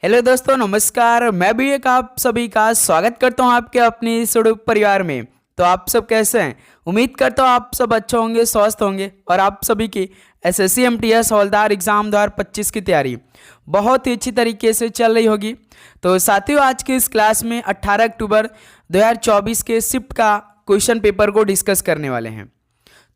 Hello दोस्तों, नमस्कार। मैं भी एक आप सभी का स्वागत करता हूं आपके अपने सुडुक परिवार में। तो आप सब कैसे हैं? उम्मीद करता हूं आप सब अच्छे होंगे, स्वस्थ होंगे और आप सभी की एसएससी एमटीएस हवलदार एग्जाम 2025 की तैयारी बहुत ही अच्छी तरीके से चल रही होगी। तो साथियों, आज की इस क्लास में 18 अक्टूबर 2024 के शिफ्ट का क्वेश्चन पेपर को डिस्कस करने वाले हैं।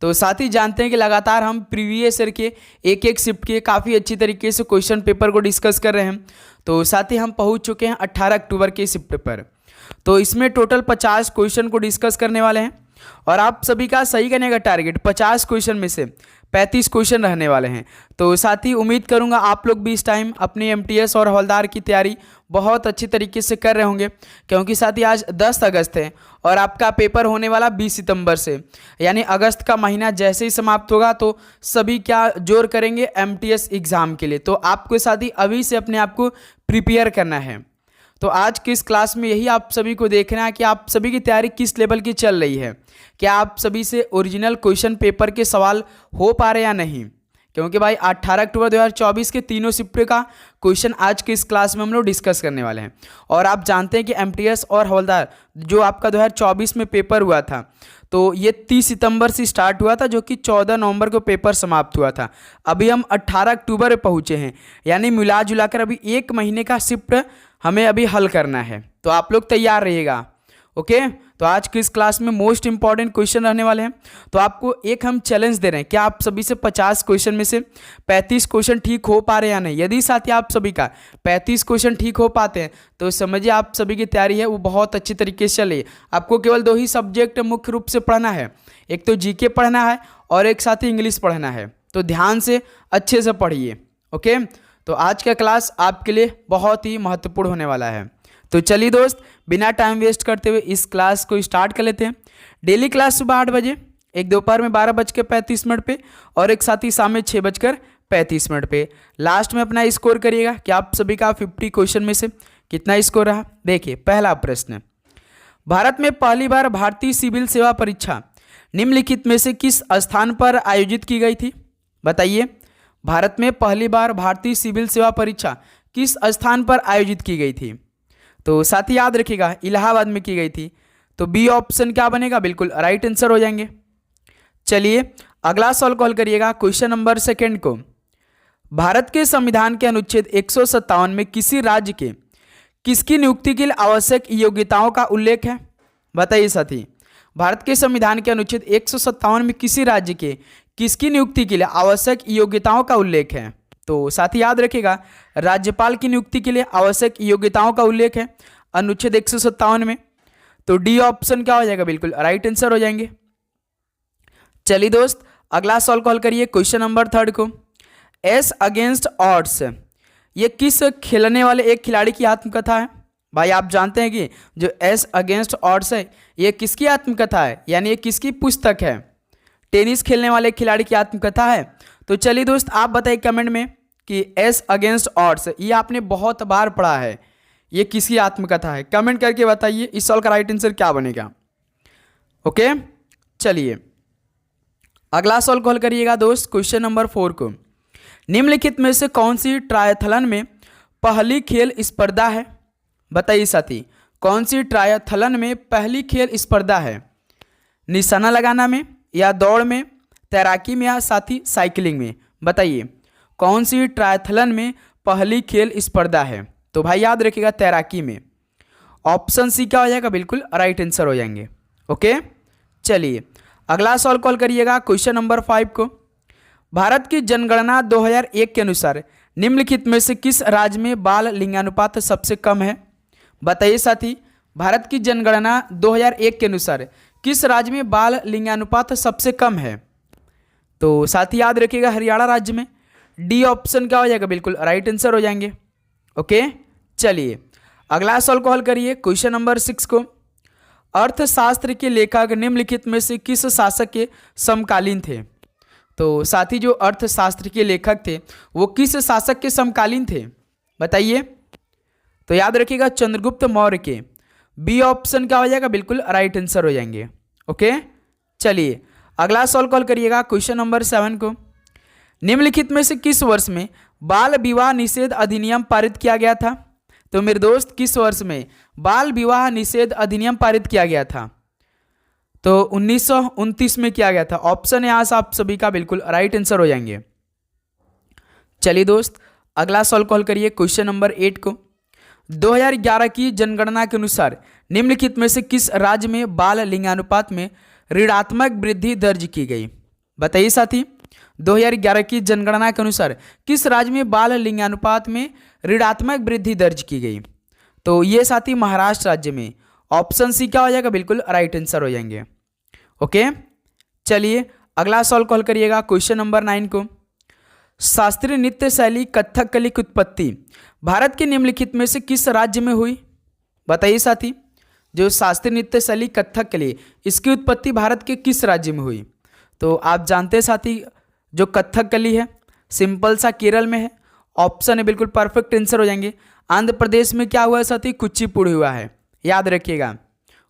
तो साथ ही जानते हैं कि लगातार हम प्रीवियस ईयर के एक एक शिफ्ट के काफ़ी अच्छी तरीके से क्वेश्चन पेपर को डिस्कस कर रहे हैं। तो साथ ही हम पहुंच चुके हैं 18 अक्टूबर के शिफ्ट पर। तो इसमें टोटल 50 क्वेश्चन को डिस्कस करने वाले हैं और आप सभी का सही करने का टारगेट 50 क्वेश्चन में से 35 क्वेश्चन रहने वाले हैं। तो साथ ही उम्मीद करूंगा आप लोग भी इस टाइम अपनी एमटीएस और हवलदार की तैयारी बहुत अच्छी तरीके से कर रहे होंगे, क्योंकि साथ ही आज 10 अगस्त है और आपका पेपर होने वाला 20 सितंबर से, यानी अगस्त का महीना जैसे ही समाप्त होगा तो सभी क्या जोर करेंगे एमटीएस एग्ज़ाम के लिए। तो आपको साथ ही अभी से अपने आप को प्रिपेयर करना है। तो आज की इस क्लास में यही आप सभी को देखना है कि आप सभी की तैयारी किस लेवल की चल रही है। क्या आप सभी से ओरिजिनल क्वेश्चन पेपर के सवाल हो पा रहे या नहीं, क्योंकि भाई 18 अक्टूबर 2024 के तीनों शिफ्ट का क्वेश्चन आज की इस क्लास में हम लोग डिस्कस करने वाले हैं। और आप जानते हैं कि एमटीएस और हवलदार जो आपका 2024 में पेपर हुआ था, तो ये 30 सितंबर से स्टार्ट हुआ था, जो कि 14 नवंबर को पेपर समाप्त हुआ था। अभी हम 18 अक्टूबर में पहुँचे हैं, यानी मिला जुलाकर अभी एक महीने का शिफ्ट हमें अभी हल करना है। तो आप लोग तैयार रहिएगा, ओके। तो आज की इस क्लास में मोस्ट इंपॉर्टेंट क्वेश्चन रहने वाले हैं। तो आपको एक हम चैलेंज दे रहे हैं, क्या आप सभी से 50 क्वेश्चन में से 35 क्वेश्चन ठीक हो पा रहे हैं या नहीं। यदि साथी आप सभी का 35 क्वेश्चन ठीक हो पाते हैं तो समझिए आप सभी की तैयारी है वो बहुत अच्छी तरीके से चल रही है। आपको केवल 2 ही सब्जेक्ट मुख्य रूप से पढ़ना है, एक तो जीके पढ़ना है और एक साथ ही इंग्लिश पढ़ना है। तो ध्यान से अच्छे से पढ़िए, ओके। तो आज का क्लास आपके लिए बहुत ही महत्वपूर्ण होने वाला है। तो चलिए दोस्त, बिना टाइम वेस्ट करते हुए इस क्लास को स्टार्ट कर लेते हैं। डेली क्लास सुबह 8 बजे, एक दोपहर में 12:35 पे और एक साथ ही शाम में 6:35 पे। लास्ट में अपना स्कोर करिएगा कि आप सभी का 50 क्वेश्चन में से कितना स्कोर रहा। देखिए, पहला प्रश्न, भारत में पहली बार भारतीय सिविल सेवा परीक्षा निम्नलिखित में से किस स्थान पर आयोजित की गई थी। बताइए, भारत में पहली बार भारतीय सिविल सेवा परीक्षा किस स्थान पर आयोजित की गई थी। तो साथ ही याद रखिएगा इलाहाबाद में की गई थी। तो बी ऑप्शन क्या बनेगा, बिल्कुल राइट आंसर हो जाएंगे। चलिए अगला सवाल कॉल करिएगा, क्वेश्चन नंबर 2 को। भारत के संविधान के अनुच्छेद 157 में किसी राज्य के किसकी नियुक्ति के लिए आवश्यक योग्यताओं का उल्लेख है। बताइए साथी, भारत के संविधान के अनुच्छेद 157 में किसी राज्य के किसकी नियुक्ति के लिए आवश्यक योग्यताओं का उल्लेख है। तो साथ ही याद रखिएगा राज्यपाल की नियुक्ति के लिए आवश्यक योग्यताओं का उल्लेख है अनुच्छेद 157 में। तो डी ऑप्शन क्या हो जाएगा, बिल्कुल राइट आंसर हो जाएंगे। चलिए दोस्त, अगला सवाल कॉल करिए, क्वेश्चन नंबर 3 को। एस अगेंस्ट ऑड्स, ये किस खेलने वाले एक खिलाड़ी की आत्मकथा है। भाई आप जानते हैं कि जो एस अगेंस्ट ऑड्स है ये किसकी आत्मकथा है, यानी ये किसकी पुस्तक है। टेनिस खेलने वाले खिलाड़ी की आत्मकथा है। तो चलिए दोस्त, आप बताइए कमेंट में कि एस अगेंस्ट ऑड्स ये आपने बहुत बार पढ़ा है, ये किसकी आत्मकथा है। कमेंट करके बताइए इस सवाल का राइट आंसर क्या बनेगा, ओके। चलिए अगला सवाल कॉल करिएगा दोस्त, क्वेश्चन नंबर 4 को। निम्नलिखित में से कौन सी ट्रायथलन में पहली खेल स्पर्धा है। बताइए साथी, कौन सी ट्रायथलन में पहली खेल स्पर्धा है। निशाना लगाना में, या दौड़ में, तैराकी में, या साथ ही साइकिलिंग में। बताइए कौन सी ट्रायथलन में पहली खेल स्पर्धा है। तो भाई याद रखिएगा तैराकी में। ऑप्शन सी क्या हो जाएगा, बिल्कुल राइट आंसर हो जाएंगे, ओके। चलिए अगला सवाल कॉल करिएगा, क्वेश्चन नंबर 5 को। भारत की जनगणना 2001 के अनुसार निम्नलिखित में से किस राज्य में बाल लिंगानुपात सबसे कम है। बताइए साथी, भारत की जनगणना 2001 के अनुसार किस राज्य में बाल लिंगानुपात सबसे कम है। तो साथ ही याद रखिएगा हरियाणा राज्य में। डी ऑप्शन क्या हो जाएगा, बिल्कुल राइट आंसर हो जाएंगे, ओके। चलिए अगला सवाल कॉल करिए, क्वेश्चन नंबर 6 को। अर्थशास्त्र के लेखक निम्नलिखित में से किस शासक के समकालीन थे। तो साथ ही जो अर्थशास्त्र के लेखक थे वो किस शासक के समकालीन थे। बताइए, तो याद रखिएगा चंद्रगुप्त मौर्य के। बी ऑप्शन क्या हो जाएगा, बिल्कुल राइट आंसर हो जाएंगे, ओके। चलिए अगला सवाल कॉल करिएगा, क्वेश्चन नंबर 7 को। निम्नलिखित में से किस वर्ष में बाल विवाह निषेध अधिनियम पारित किया गया था। तो मेरे दोस्त किस वर्ष में बाल विवाह निषेध अधिनियम पारित किया गया था? तो 1929 में किया गया था। ऑप्शन यहाँ से आप सभी का बिल्कुल राइट आंसर हो जाएंगे। चलिए दोस्त, अगला सवाल कॉल करिए क्वेश्चन नंबर 8 को। 2011 की जनगणना के अनुसार निम्नलिखित में से किस राज्य में बाल लिंगानुपात में ऋणात्मक वृद्धि दर्ज की गई? बताइए साथी, 2011 की जनगणना के अनुसार किस राज्य में बाल लिंगानुपात में ऋणात्मक वृद्धि दर्ज की गई? तो ये साथी महाराष्ट्र राज्य में। ऑप्शन सी क्या हो जाएगा? बिल्कुल राइट आंसर हो जाएंगे। ओके, चलिए अगला सवाल कॉल करिएगा क्वेश्चन नंबर 9 को। शास्त्रीय नृत्य शैली कथकली की उत्पत्ति भारत के निम्नलिखित में से किस राज्य में हुई? बताइए साथी, जो शास्त्रीय नृत्य शैली कथकली, इसकी उत्पत्ति भारत के किस राज्य में हुई? तो आप जानते हैं साथी, जो कथकली है सिंपल सा केरल में है। ऑप्शन है बिल्कुल परफेक्ट आंसर हो जाएंगे। आंध्र प्रदेश में क्या हुआ है साथी? कुचिपुड़ी हुआ है, याद रखिएगा।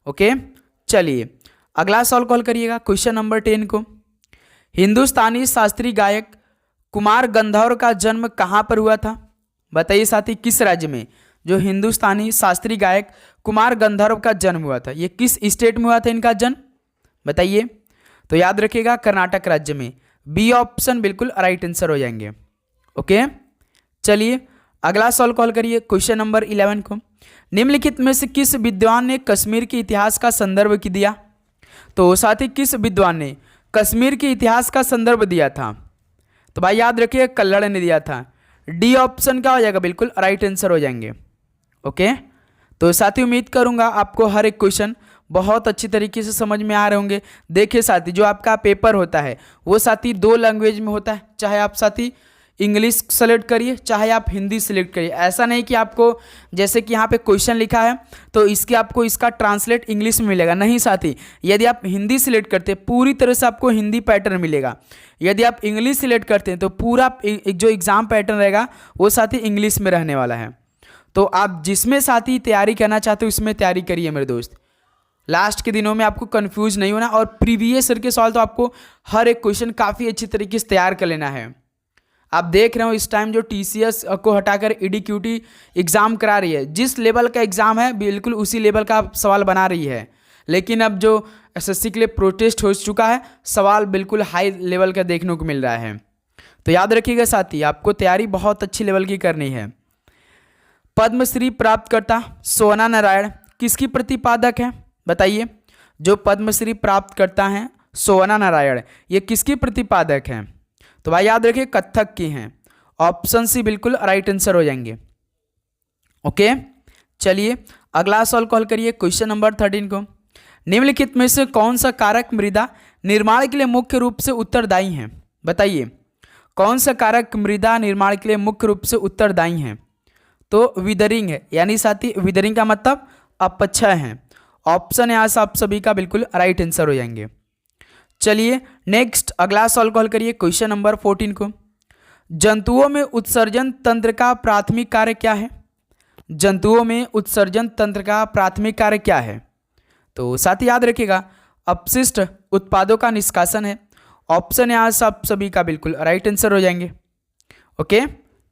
ओके, चलिए अगला सवाल कॉल करिएगा क्वेश्चन नंबर 10 को। हिंदुस्तानी शास्त्रीय गायक कुमार गंधर्व का जन्म कहाँ पर हुआ था? बताइए साथी, किस राज्य में जो हिंदुस्तानी शास्त्रीय गायक कुमार गंधर्व का जन्म हुआ था, ये किस स्टेट में हुआ था इनका जन्म? बताइए। तो याद रखिएगा कर्नाटक राज्य में। बी ऑप्शन बिल्कुल राइट आंसर हो जाएंगे। ओके, चलिए अगला सवाल कॉल करिए क्वेश्चन नंबर 11 को। निम्नलिखित में से किस विद्वान ने कश्मीर के इतिहास का संदर्भ दिया? तो साथी, किस विद्वान ने कश्मीर के इतिहास का संदर्भ दिया था? तो भाई याद रखिए कल्लड़ ने दिया था। डी ऑप्शन क्या हो जाएगा? बिल्कुल राइट आंसर हो जाएंगे। ओके, तो साथी उम्मीद करूंगा आपको हर एक क्वेश्चन बहुत अच्छी तरीके से समझ में आ रहे होंगे। देखिए साथी, जो आपका पेपर होता है वो साथी 2 लैंग्वेज में होता है, चाहे आप साथी इंग्लिश सेलेक्ट करिए चाहे आप हिंदी सेलेक्ट करिए। ऐसा नहीं कि आपको जैसे कि यहाँ पे क्वेश्चन लिखा है तो इसके आपको इसका ट्रांसलेट इंग्लिश में मिलेगा, नहीं साथी। यदि आप हिंदी सिलेक्ट करते हैं पूरी तरह से आपको हिंदी पैटर्न मिलेगा। यदि आप इंग्लिश सिलेक्ट करते हैं तो पूरा जो एग्ज़ाम पैटर्न रहेगा वो साथी इंग्लिश में रहने वाला है। तो आप जिसमें साथी तैयारी करना चाहते हो उसमें तैयारी करिए मेरे दोस्त। लास्ट के दिनों में आपको कंफ्यूज नहीं होना, और प्रीवियस ईयर के सवाल तो आपको हर एक क्वेश्चन काफ़ी अच्छी तरीके से तैयार कर लेना है। आप देख रहे हो इस टाइम जो TCS को हटाकर EDQT एग्ज़ाम करा रही है, जिस लेवल का एग्ज़ाम है बिल्कुल उसी लेवल का सवाल बना रही है। लेकिन अब जो SSC के लिए प्रोटेस्ट हो चुका है, सवाल बिल्कुल हाई लेवल का देखने को मिल रहा है। तो याद रखिएगा साथी, आपको तैयारी बहुत अच्छी लेवल की करनी है। पद्मश्री प्राप्तकर्ता सोना नारायण किसकी प्रतिपादक है? बताइए, जो पद्मश्री प्राप्त करता है सोना नारायण, ये किसकी प्रतिपादक हैं? तो भाई याद रखिए कथक की हैं। ऑप्शन सी बिल्कुल राइट आंसर हो जाएंगे। ओके, चलिए अगला सवाल कॉल करिए क्वेश्चन नंबर 13 को। निम्नलिखित में से कौन सा कारक मृदा निर्माण के लिए मुख्य रूप से उत्तरदायी है? बताइए, कौन सा कारक मृदा निर्माण के लिए मुख्य रूप से उत्तरदायी है? तो विदरिंग है, यानी साथी विदरिंग का मतलब अपक्षय है। ऑप्शन यहाँ से आप सभी का बिल्कुल राइट आंसर हो जाएंगे। चलिए नेक्स्ट अगला सवाल कॉल करिए क्वेश्चन नंबर 14 को। जंतुओं में उत्सर्जन तंत्र का प्राथमिक कार्य क्या है? जंतुओं में उत्सर्जन तंत्र का प्राथमिक कार्य क्या है? तो साथ ही याद रखिएगा अपशिष्ट उत्पादों का निष्कासन है। ऑप्शन यहाँ से आप सभी का बिल्कुल राइट आंसर हो जाएंगे। ओके,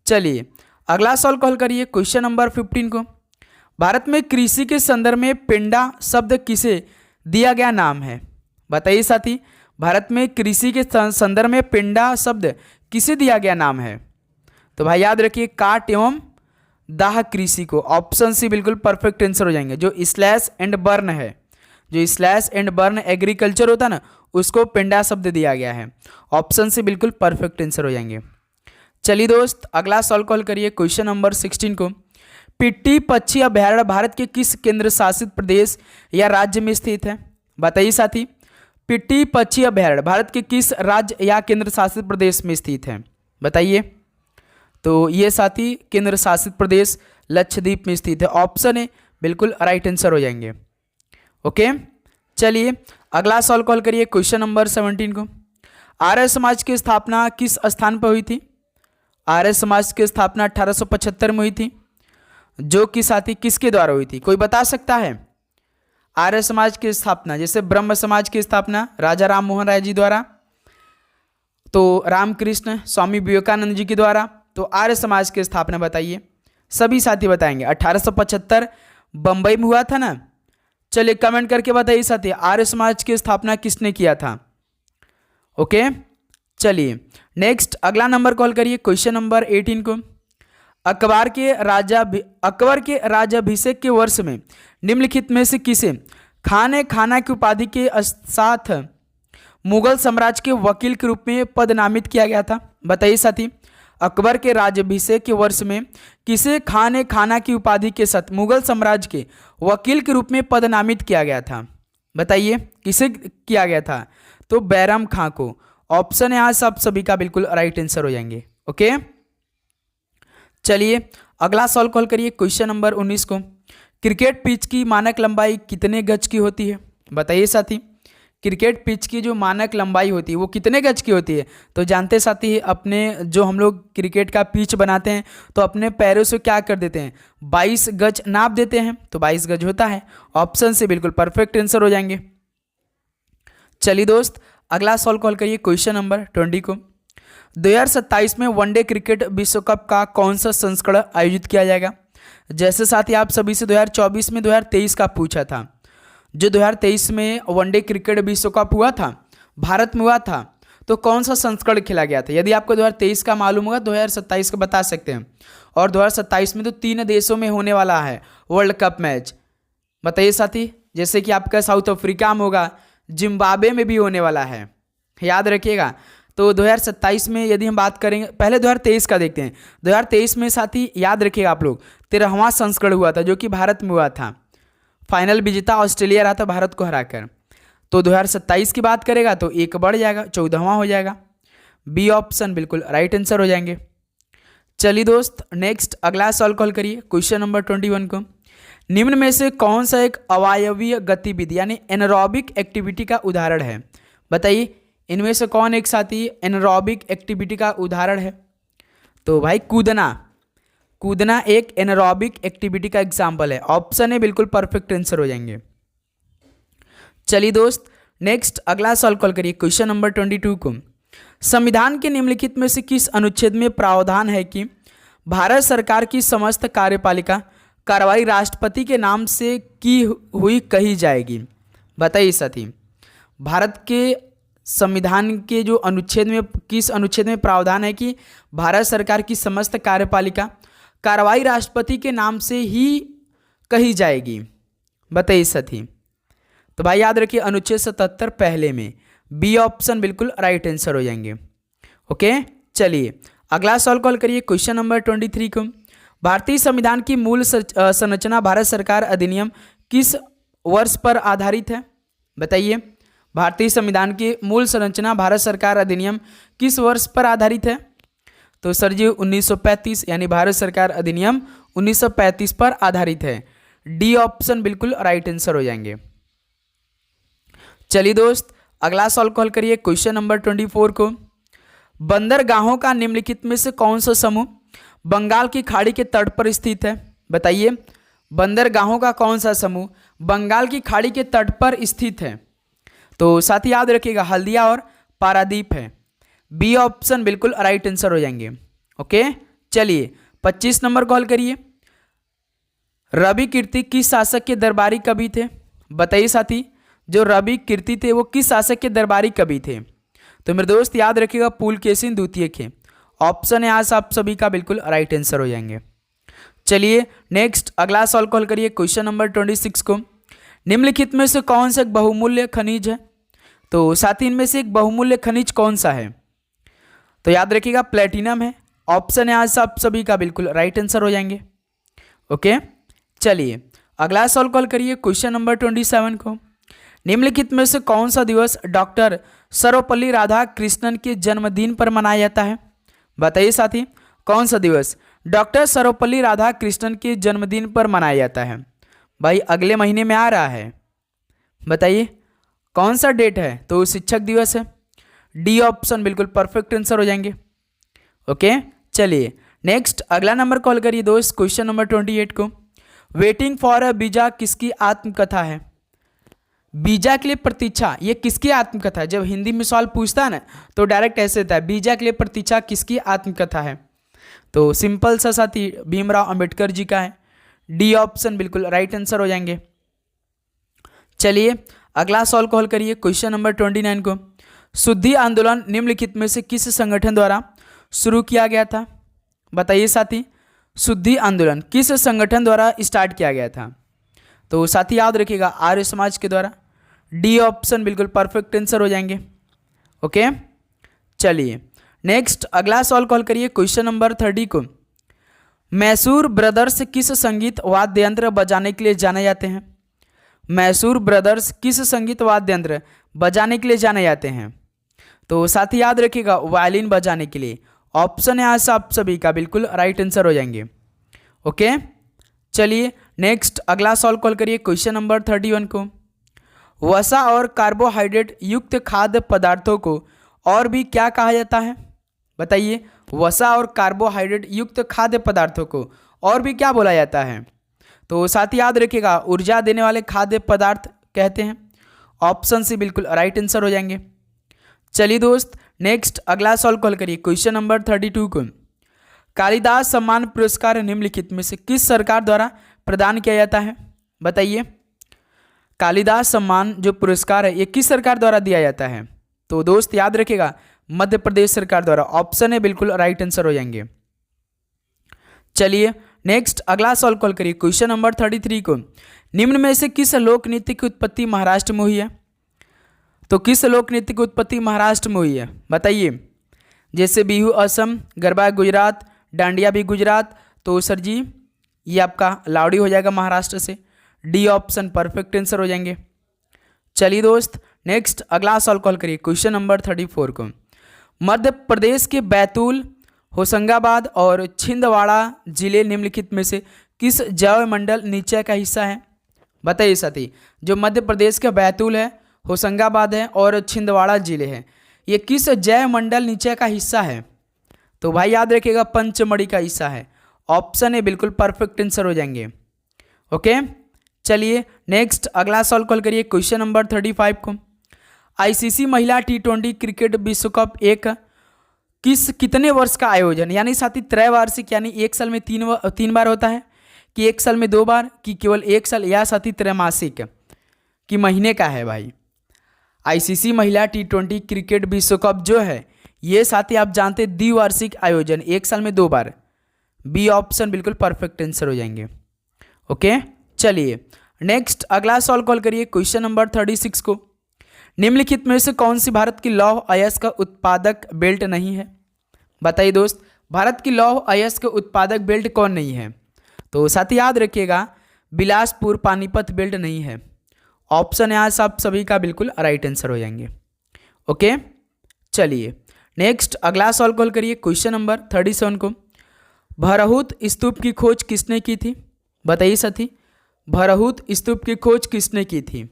चलिए अगला सवाल कॉल करिए क्वेश्चन नंबर 15 को। भारत में कृषि के संदर्भ में पेंडा शब्द किसे दिया गया नाम है? बताइए साथी, भारत में कृषि के संदर्भ में पेंडा शब्द किसे दिया गया नाम है? तो भाई याद रखिए काट एवं दाह कृषि को। ऑप्शन सी बिल्कुल परफेक्ट आंसर हो जाएंगे। जो स्लैश एंड बर्न है, जो स्लैश एंड बर्न एग्रीकल्चर होता है ना, उसको पेंडा शब्द दिया गया है। ऑप्शन से बिल्कुल परफेक्ट आंसर हो जाएंगे। चलिए दोस्त अगला सवाल कॉल करिए क्वेश्चन नंबर 16 को। पिट्टी पक्षी अभयारण्य भारत के किस केंद्र शासित प्रदेश या राज्य में स्थित है? बताइए साथी, पिट्टी पक्षी अभयारण्य भारत के किस राज्य या केंद्र शासित प्रदेश में स्थित है? बताइए। तो ये साथी केंद्र शासित प्रदेश लक्षद्वीप में स्थित है। ऑप्शन ए बिल्कुल राइट आंसर हो जाएंगे। ओके, चलिए अगला सवाल कॉल करिए क्वेश्चन नंबर 17 को। आर्य समाज की स्थापना किस स्थान पर हुई थी? आर्य समाज की स्थापना 1875 में हुई थी, जो कि साथी किसके द्वारा हुई थी? कोई बता सकता है? आर्य समाज की स्थापना, जैसे ब्रह्म समाज की स्थापना राजा राम मोहन राय जी द्वारा, तो रामकृष्ण स्वामी विवेकानंद जी के द्वारा, तो आर्य समाज की स्थापना बताइए। सभी साथी बताएंगे। 1875 बंबई में हुआ था ना। चलिए कमेंट करके बताइए साथी, आर्य समाज की स्थापना किसने किया था। ओके, चलिए नेक्स्ट अगला नंबर कॉल करिए, क्वेश्चन नंबर 18 को। अकबर के राज्याभिषेक के वर्ष में निम्नलिखित में से किसे खान ए खाना की उपाधि के साथ मुगल साम्राज्य के वकील के रूप में पदनामित किया गया था। बताइए साथी, अकबर के राज्याभिषेक के वर्ष में किसे खान ए खाना की उपाधि के साथ मुगल साम्राज्य के वकील के रूप में पदनामित किया गया था। बताइए किसे किया गया था, तो बैरम खां को। ऑप्शन यहाँ से आप सभी का बिल्कुल राइट आंसर हो जाएंगे। ओके, चलिए अगला सवाल कॉल करिए, क्वेश्चन नंबर 19 को। क्रिकेट पिच की मानक लंबाई कितने गज की होती है। बताइए साथी, क्रिकेट पिच की जो मानक लंबाई होती है वो कितने गज की होती है। तो जानते साथी, अपने जो हम लोग क्रिकेट का पिच बनाते हैं तो अपने पैरों से क्या कर देते हैं, 22 गज नाप देते हैं, तो 22 गज होता है। ऑप्शन से बिल्कुल परफेक्ट आंसर हो जाएंगे। चलिए दोस्त अगला सवाल कॉल करिए, क्वेश्चन नंबर 20 को। 2027 में वनडे क्रिकेट विश्व कप का कौन सा संस्करण आयोजित किया जाएगा। जैसे साथी आप सभी से 2024 में 2023 का पूछा था, जो 2023 में वनडे क्रिकेट विश्व कप हुआ था, भारत में हुआ था, तो कौन सा संस्करण खेला गया था। यदि आपको 2023 का मालूम होगा 2027 का बता सकते हैं। और 2027 में तो 3 देशों में होने वाला है वर्ल्ड कप मैच। बताइए साथी, जैसे कि आपका साउथ अफ्रीका में होगा, जिम्बाब्वे में भी होने वाला है, याद रखिएगा। तो 2027 में यदि हम बात करेंगे, पहले 2023 का देखते हैं। 2023 में साथी याद रखिएगा आप लोग, 13वां संस्करण हुआ था जो कि भारत में हुआ था। फाइनल विजेता ऑस्ट्रेलिया रहा था भारत को हराकर। तो 2027 की बात करेगा तो एक बढ़ जाएगा, 14वां हो जाएगा। बी ऑप्शन बिल्कुल राइट आंसर हो जाएंगे। चलिए दोस्त नेक्स्ट अगला सवाल कॉल करिए, क्वेश्चन नंबर 21 को। निम्न में से कौन सा एक अवायवीय गतिविधि यानी एनारोबिक एक्टिविटी का उदाहरण है। बताइए इनमें से कौन एक साथी एनारोबिक एक्टिविटी का उदाहरण है। तो भाई कूदना एक एनारोबिक एक्टिविटी का एग्जाम्पल है। ऑप्शन है बिल्कुल परफेक्ट आंसर हो जाएंगे। चलिए दोस्त नेक्स्ट अगला सवाल कॉल करिए, क्वेश्चन नंबर 22 को। संविधान के निम्नलिखित में से किस अनुच्छेद में प्रावधान है कि भारत सरकार की समस्त कार्यपालिका कार्रवाई राष्ट्रपति के नाम से की हुई कही जाएगी। बताइए साथी, भारत के संविधान के जो अनुच्छेद में किस अनुच्छेद में प्रावधान है कि भारत सरकार की समस्त कार्यपालिका कार्रवाई राष्ट्रपति के नाम से ही कही जाएगी। बताइए साथी, तो भाई याद रखिए अनुच्छेद 77 पहले में। बी ऑप्शन बिल्कुल राइट आंसर हो जाएंगे। ओके, चलिए अगला सवाल कॉल करिए, क्वेश्चन नंबर 23 को। भारतीय संविधान की मूल संरचना भारत सरकार अधिनियम किस वर्ष पर आधारित है। बताइए, भारतीय संविधान की मूल संरचना भारत सरकार अधिनियम किस वर्ष पर आधारित है। तो सर जी 1935, यानी भारत सरकार अधिनियम 1935 पर आधारित है। डी ऑप्शन बिल्कुल राइट आंसर हो जाएंगे। चलिए दोस्त अगला सवाल कॉल करिए, क्वेश्चन नंबर 24 को। बंदरगाहों का निम्नलिखित में से कौन सा समूह बंगाल की खाड़ी के तट पर स्थित है। बताइए, बंदरगाहों का कौन सा समूह बंगाल की खाड़ी के तट पर स्थित है। तो साथ ही याद रखिएगा हल्दिया और पारादीप है। बी ऑप्शन बिल्कुल राइट आंसर हो जाएंगे। ओके, चलिए 25 नंबर कॉल करिए। रवि कीर्ति किस शासक के दरबारी कवि थे। बताइए साथी, जो रवि कीर्ति थे वो किस शासक के दरबारी कवि थे। तो मेरे दोस्त याद रखिएगा पुलकेशिन द्वितीय के। ऑप्शन यहाँ से आप सभी का बिल्कुल राइट आंसर हो जाएंगे। चलिए नेक्स्ट अगला सवाल कॉल करिए, क्वेश्चन नंबर 26 को। निम्नलिखित में से कौन सा एक बहुमूल्य खनिज है। तो साथ ही इनमें से एक बहुमूल्य खनिज कौन सा है। तो याद रखिएगा प्लेटिनम है। ऑप्शन यहाँ से आप सभी का बिल्कुल राइट आंसर हो जाएंगे। ओके, चलिए अगला सवाल कॉल करिए, क्वेश्चन नंबर 27 को। निम्नलिखित में से कौन सा दिवस डॉक्टर सर्वपल्ली राधाकृष्णन के जन्मदिन पर मनाया जाता है। बताइए साथी, कौन सा दिवस डॉक्टर सर्वपल्ली राधाकृष्णन के जन्मदिन पर मनाया जाता है। भाई अगले महीने में आ रहा है, बताइए कौन सा डेट है। तो शिक्षक दिवस है। डी ऑप्शन बिल्कुल परफेक्ट आंसर हो जाएंगे। ओके, चलिए नेक्स्ट अगला नंबर कॉल करिए दोस्त, क्वेश्चन नंबर 28 को। वेटिंग फॉर अ वीजा किसकी आत्मकथा है। वीजा के लिए प्रतीक्षा, ये किसकी आत्मकथा है। जब हिंदी में सवाल पूछता है ना तो डायरेक्ट ऐसे होता है, वीजा के लिए प्रतीक्षा किसकी आत्मकथा है। तो सिंपल सा साथी भीमराव अंबेडकर जी का है। डी ऑप्शन बिल्कुल राइट आंसर हो जाएंगे। चलिए अगला सवाल को हल करिए, क्वेश्चन नंबर 29 को। शुद्धि आंदोलन निम्नलिखित में से किस संगठन द्वारा शुरू किया गया था? बताइए साथी, शुद्धि आंदोलन किस संगठन द्वारा स्टार्ट किया गया था? तो साथी याद रखिएगा आर्य समाज के द्वारा। डी ऑप्शन बिल्कुल परफेक्ट आंसर हो जाएंगे। ओके, चलिए नेक्स्ट अगला सवाल कॉल करिए, क्वेश्चन नंबर 30 को। मैसूर ब्रदर्स किस संगीत वाद्य यंत्र बजाने के लिए जाने जाते हैं? मैसूर ब्रदर्स किस संगीत वाद्य यंत्र बजाने के लिए जाने जाते हैं? तो साथी याद रखिएगा वायलिन बजाने के लिए। ऑप्शन है आज आप सभी का बिल्कुल राइट आंसर हो जाएंगे। ओके, चलिए नेक्स्ट अगला सवाल कॉल करिए, क्वेश्चन नंबर 31 को। वसा और कार्बोहाइड्रेट युक्त खाद्य पदार्थों को और भी क्या कहा जाता है? बताइए, वसा और कार्बोहाइड्रेट युक्त खाद्य पदार्थों को और भी क्या बोला जाता है? तो साथ ही याद रखिएगा ऊर्जा देने वाले खाद्य पदार्थ कहते हैं। ऑप्शन सी बिल्कुल राइट आंसर हो जाएंगे। चलिए दोस्त नेक्स्ट अगला सवाल कॉल करिए, क्वेश्चन नंबर 32 को। कालिदास सम्मान पुरस्कार निम्नलिखित में से किस सरकार द्वारा प्रदान किया जाता है? बताइए, कालिदास सम्मान जो पुरस्कार है ये किस सरकार द्वारा दिया जाता है? तो दोस्त याद रखिएगा मध्य प्रदेश सरकार द्वारा। ऑप्शन है बिल्कुल राइट आंसर हो जाएंगे। चलिए नेक्स्ट अगला सवाल कॉल करिए, क्वेश्चन नंबर 33 को। निम्न में से किस लोक नृत्य की उत्पत्ति महाराष्ट्र में हुई है? तो किस लोक नृत्य की उत्पत्ति महाराष्ट्र में हुई है? बताइए, जैसे बिहू असम, गरबा गुजरात, डांडिया भी गुजरात। तो सर जी ये आपका लावड़ी हो जाएगा महाराष्ट्र से। डी ऑप्शन परफेक्ट आंसर हो जाएंगे। चलिए दोस्त नेक्स्ट अगला सवाल कॉल करिए, क्वेश्चन नंबर 34 को। मध्य प्रदेश के बैतूल, होशंगाबाद और छिंदवाड़ा जिले निम्नलिखित में से किस जैव मंडल नीचे का हिस्सा है? बताइए साथी, जो मध्य प्रदेश का बैतूल है, होशंगाबाद है और छिंदवाड़ा जिले हैं, ये किस जैव मंडल नीचे का हिस्सा है? तो भाई याद रखिएगा पंचमढ़ी का हिस्सा है। ऑप्शन है बिल्कुल परफेक्ट आंसर हो जाएंगे। ओके, चलिए नेक्स्ट अगला सवाल कॉल करिए, क्वेश्चन नंबर 35 को। आईसीसी महिला T20 क्रिकेट विश्व कप एक कितने वर्ष का आयोजन, यानी साथी त्रैवार्षिक, यानी एक साल में तीन बार होता है, कि एक साल में 2 बार, कि केवल एक साल, या साथी त्रैमासिक कि महीने का है? भाई आईसीसी महिला T20 क्रिकेट विश्व कप जो है ये साथी आप जानते हैं द्विवार्षिक आयोजन, एक साल में 2 बार। बी ऑप्शन बिल्कुल परफेक्ट आंसर हो जाएंगे। ओके, चलिए नेक्स्ट अगला सवाल कॉल करिए, क्वेश्चन नंबर 36 को। निम्नलिखित में से कौन सी भारत की लौह अयस्क का उत्पादक बेल्ट नहीं है? बताइए दोस्त, भारत की लौह अयस्क उत्पादक बेल्ट कौन नहीं है? तो साथ ही याद रखिएगा बिलासपुर पानीपत बेल्ट नहीं है। ऑप्शन यहाँ सब सभी का बिल्कुल राइट आंसर हो जाएंगे। ओके, चलिए नेक्स्ट अगला सवाल कॉल करिए, क्वेश्चन नंबर 37 को। भरहुत स्तूप की खोज किसने की थी? बताइए साथी, भरहुत स्तूप की खोज किसने की थी?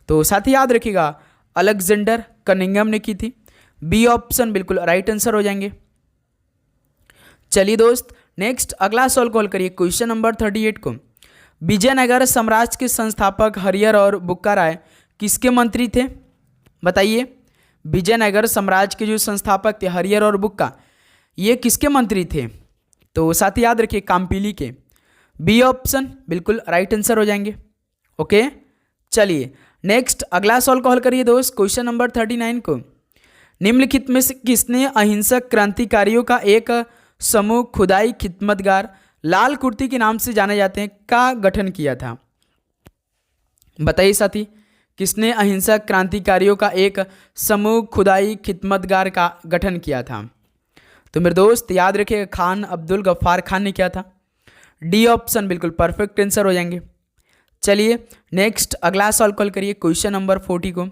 तो साथी याद रखिएगा अलेक्जेंडर कनिंघम ने की थी। बी ऑप्शन बिल्कुल राइट आंसर हो जाएंगे। चलिए दोस्त नेक्स्ट अगला सवाल कॉल करिए, क्वेश्चन नंबर 38 को। विजयनगर साम्राज्य के संस्थापक हरिहर और बुक्का राय किसके मंत्री थे? बताइए, विजयनगर साम्राज्य के जो संस्थापक थे हरिहर और बुक्का, ये किसके मंत्री थे? तो साथ याद रखिए काम्पिली के। बी ऑप्शन बिल्कुल राइट आंसर हो जाएंगे। ओके, चलिए नेक्स्ट अगला सवाल को हल करिए दोस्त, क्वेश्चन नंबर 39 को। निम्नलिखित में से किसने अहिंसक क्रांतिकारियों का एक समूह खुदाई खिदमतगार लाल कुर्ती के नाम से जाने जाते हैं का गठन किया था? बताइए साथी, किसने अहिंसक क्रांतिकारियों का एक समूह खुदाई खिदमतगार का गठन किया था? तो मेरे दोस्त याद रखिएगा खान अब्दुल गफ्फार खान ने किया था। डी ऑप्शन बिल्कुल परफेक्ट आंसर हो जाएंगे। चलिए नेक्स्ट अगला सवाल कॉल करिए, क्वेश्चन नंबर 40 को।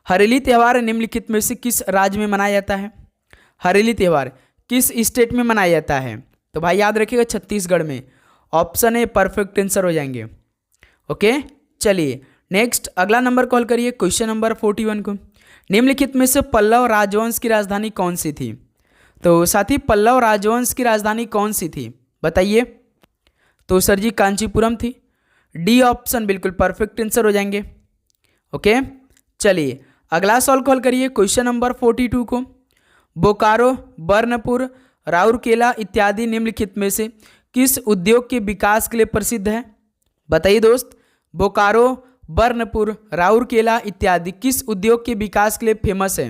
हरेली त्यौहार निम्नलिखित में से किस राज्य में मनाया जाता है? हरेली त्यौहार किस स्टेट में मनाया जाता है? तो भाई याद रखिएगा छत्तीसगढ़ में। ऑप्शन ए परफेक्ट आंसर हो जाएंगे। ओके, चलिए नेक्स्ट अगला नंबर कॉल करिए, क्वेश्चन नंबर 41 को। निम्नलिखित में से पल्लव राजवंश की राजधानी कौन सी थी? तो साथी पल्लव राजवंश की राजधानी कौन सी थी बताइए? तो सर जी कांचीपुरम थी। डी ऑप्शन बिल्कुल परफेक्ट आंसर हो जाएंगे। ओके, चलिए अगला सवाल कॉल करिए, क्वेश्चन नंबर 42 को। बोकारो, बर्नपुर, राउरकेला इत्यादि निम्नलिखित में से किस उद्योग के विकास के लिए प्रसिद्ध है? बताइए दोस्त। बोकारो, बर्नपुर, राउरकेला इत्यादि किस उद्योग के विकास के लिए फेमस है?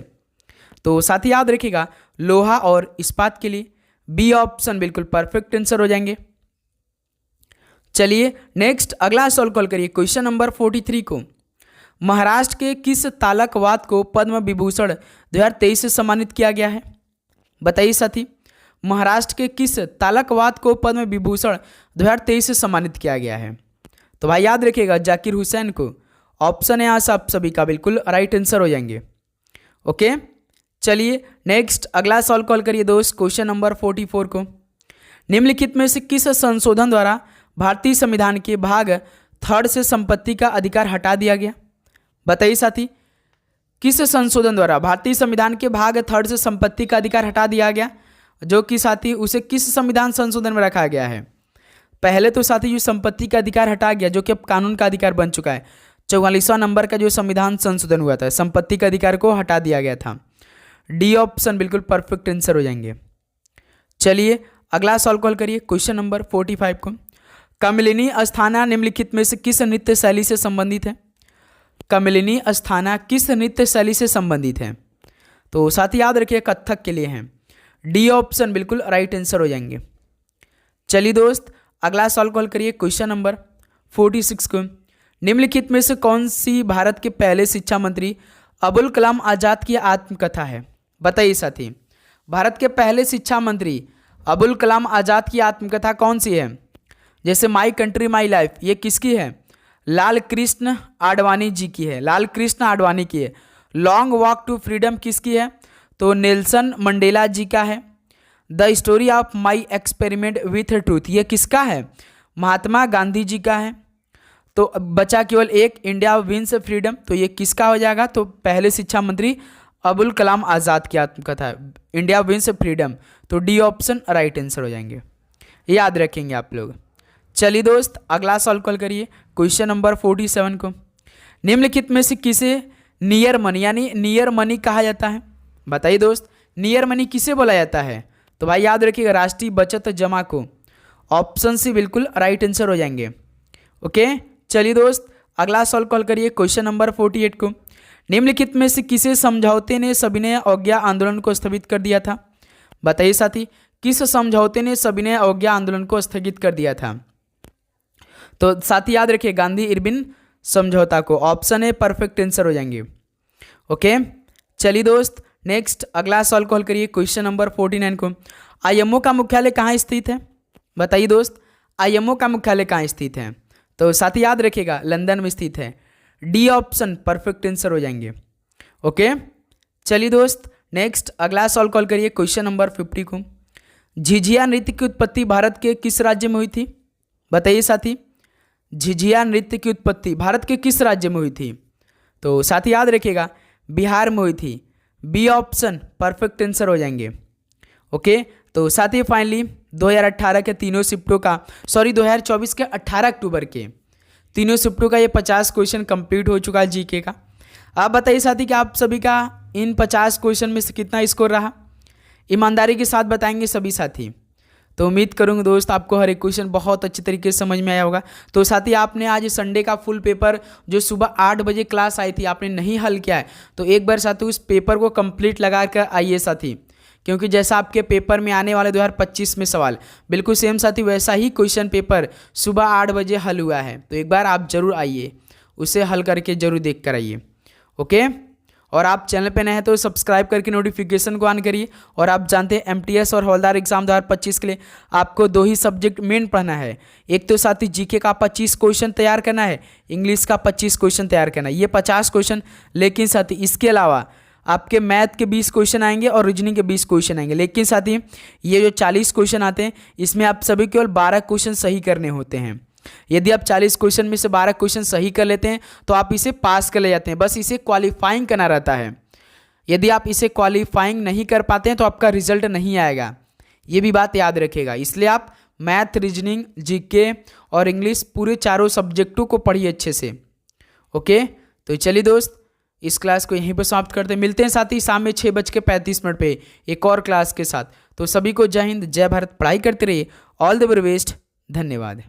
तो साथ ही याद रखिएगा लोहा और इस्पात के लिए। बी ऑप्शन बिल्कुल परफेक्ट आंसर हो जाएंगे। चलिए नेक्स्ट अगला सॉल्व कॉल करिए क्वेश्चन नंबर 43 को। महाराष्ट्र के किस तालकवाद को पद्म विभूषण 2023 से सम्मानित किया गया है? बताइए साथी। महाराष्ट्र के किस तालकवाद को पद्म विभूषण 2023 से सम्मानित किया गया है? तो भाई याद रखिएगा जाकिर हुसैन को। ऑप्शन है यहाँ से आप सभी का बिल्कुल राइट आंसर हो जाएंगे। ओके चलिए नेक्स्ट अगला सॉल्व कॉल करिए दोस्त क्वेश्चन नंबर 44 को। निम्नलिखित में से किस संशोधन द्वारा भारतीय संविधान के भाग 3 से संपत्ति का अधिकार हटा दिया गया? बताइए साथी। किस संशोधन द्वारा भारतीय संविधान के भाग 3 से संपत्ति का अधिकार हटा दिया गया, जो कि साथी उसे किस संविधान संशोधन में रखा गया है? पहले तो साथी जो संपत्ति का अधिकार हटा गया जो कि अब कानून का अधिकार बन चुका है। 44वां नंबर का जो संविधान संशोधन हुआ था संपत्ति के अधिकार को हटा दिया गया था। डी ऑप्शन बिल्कुल परफेक्ट आंसर हो जाएंगे। चलिए अगला सॉल्व कॉल करिए क्वेश्चन नंबर 45 को। कमलिनी अस्थाना निम्नलिखित में से किस नृत्य शैली से संबंधित है? कमलिनी अस्थाना किस नृत्य शैली से संबंधित है? तो साथ ही याद रखिए कथक के लिए हैं। डी ऑप्शन बिल्कुल राइट आंसर हो जाएंगे। चलिए दोस्त अगला सॉल्व कॉल करिए क्वेश्चन नंबर 46 को। निम्नलिखित में से कौन सी भारत के पहले शिक्षा मंत्री अबुल कलाम आज़ाद की आत्मकथा है? बताइए साथी। भारत के पहले शिक्षा मंत्री अबुल कलाम आज़ाद की आत्मकथा कौन सी है? जैसे माई कंट्री माई लाइफ, ये किसकी है? लाल कृष्ण आडवाणी जी की है। लाल कृष्ण आडवाणी की है। लॉन्ग वॉक टू फ्रीडम किसकी है? तो नेल्सन मंडेला जी का है। The story of my experiment with truth, ये किसका है? महात्मा गांधी जी का है। तो बचा केवल एक, इंडिया विंस फ्रीडम, तो ये किसका हो जाएगा? तो पहले शिक्षा मंत्री अबुल कलाम आज़ाद की आत्मकथा है, इंडिया विंस फ्रीडम। तो डी ऑप्शन राइट आंसर हो जाएंगे, याद रखेंगे आप लोग। चलिए दोस्त अगला सॉल्व कॉल करिए क्वेश्चन नंबर 47 को। निम्नलिखित में से किसे नियर मनी यानी नियर मनी कहा जाता है? बताइए दोस्त। नियर मनी किसे बोला जाता है? तो भाई याद रखिएगा राष्ट्रीय बचत जमा को। ऑप्शन सी बिल्कुल राइट आंसर हो जाएंगे। ओके चलिए दोस्त अगला सॉल्व कॉल करिए क्वेश्चन नंबर 48 को। निम्नलिखित में से किसे समझौते ने सविनय अवज्ञा आंदोलन को स्थगित कर दिया था? बताइए साथी। किस समझौते ने सविनय अवज्ञा आंदोलन को स्थगित कर दिया था? तो साथी याद रखिए गांधी इरविन समझौता को। ऑप्शन ए परफेक्ट आंसर हो जाएंगे। ओके चलिए दोस्त नेक्स्ट अगला सॉल्व कॉल करिए क्वेश्चन नंबर 49 को। आईएमओ का मुख्यालय कहाँ स्थित है? बताइए दोस्त। आईएमओ का मुख्यालय कहाँ स्थित है? तो साथी याद रखिएगा लंदन में स्थित है। डी ऑप्शन परफेक्ट आंसर हो जाएंगे। ओके चलिए दोस्त नेक्स्ट अगला सॉल्व कॉल करिए क्वेश्चन नंबर 50 को। झिझिया नृत्य की उत्पत्ति भारत के किस राज्य में हुई थी? बताइए साथी। झिझिया नृत्य की उत्पत्ति भारत के किस राज्य में हुई थी? तो साथी याद रखिएगा बिहार में हुई थी। बी ऑप्शन परफेक्ट आंसर हो जाएंगे। ओके तो साथी फाइनली 2018 के तीनों शिफ्टों का 2024 के 18 अक्टूबर के तीनों शिफ्टों का ये 50 क्वेश्चन कंप्लीट हो चुका है जीके का। आप बताइए साथी कि आप सभी का इन 50 क्वेश्चन में से कितना स्कोर रहा? ईमानदारी के साथ बताएंगे सभी साथी। तो उम्मीद करूंगा दोस्त आपको हर एक क्वेश्चन बहुत अच्छी तरीके से समझ में आया होगा। तो साथी आपने आज संडे का फुल पेपर जो सुबह 8 बजे क्लास आई थी आपने नहीं हल किया है तो एक बार साथी उस पेपर को कंप्लीट लगा कर आइए साथी, क्योंकि जैसा आपके पेपर में आने वाले 2025 में सवाल बिल्कुल सेम साथी वैसा ही क्वेश्चन पेपर सुबह 8 बजे हल हुआ है। तो एक बार आप जरूर आइए, उसे हल करके जरूर देख कर आइए। ओके और आप चैनल पे नए हैं तो सब्सक्राइब करके नोटिफिकेशन को ऑन करिए। और आप जानते हैं एमटीएस और हवलदार एग्जाम 2025 के लिए आपको 2 ही सब्जेक्ट मेन पढ़ना है। एक तो साथी जीके का 25 क्वेश्चन तैयार करना है, इंग्लिश का 25 क्वेश्चन तैयार करना है, ये 50 क्वेश्चन। लेकिन साथी इसके अलावा आपके मैथ के 20 क्वेश्चन आएंगे और रीजनिंग के 20 क्वेश्चन आएंगे। लेकिन साथी ये जो 40 क्वेश्चन आते हैं इसमें आप सभी केवल 12 क्वेश्चन सही करने होते हैं। यदि आप 40 क्वेश्चन में से 12 क्वेश्चन सही कर लेते हैं तो आप इसे पास कर ले जाते हैं, बस इसे क्वालिफाइंग करना रहता है। यदि आप इसे क्वालिफाइंग नहीं कर पाते हैं तो आपका रिजल्ट नहीं आएगा, ये भी बात याद रखिएगा। इसलिए आप मैथ, रीजनिंग, जीके और इंग्लिश पूरे चारों सब्जेक्टों को पढ़िए अच्छे से। ओके तो चलिए दोस्त इस क्लास को यहीं पर समाप्त करते हैं। मिलते हैं साथ ही शाम में 6:35 पे एक और क्लास के साथ। तो सभी को जय हिंद, जय भारत, पढ़ाई करते रहिए। ऑल द वेरी बेस्ट, धन्यवाद।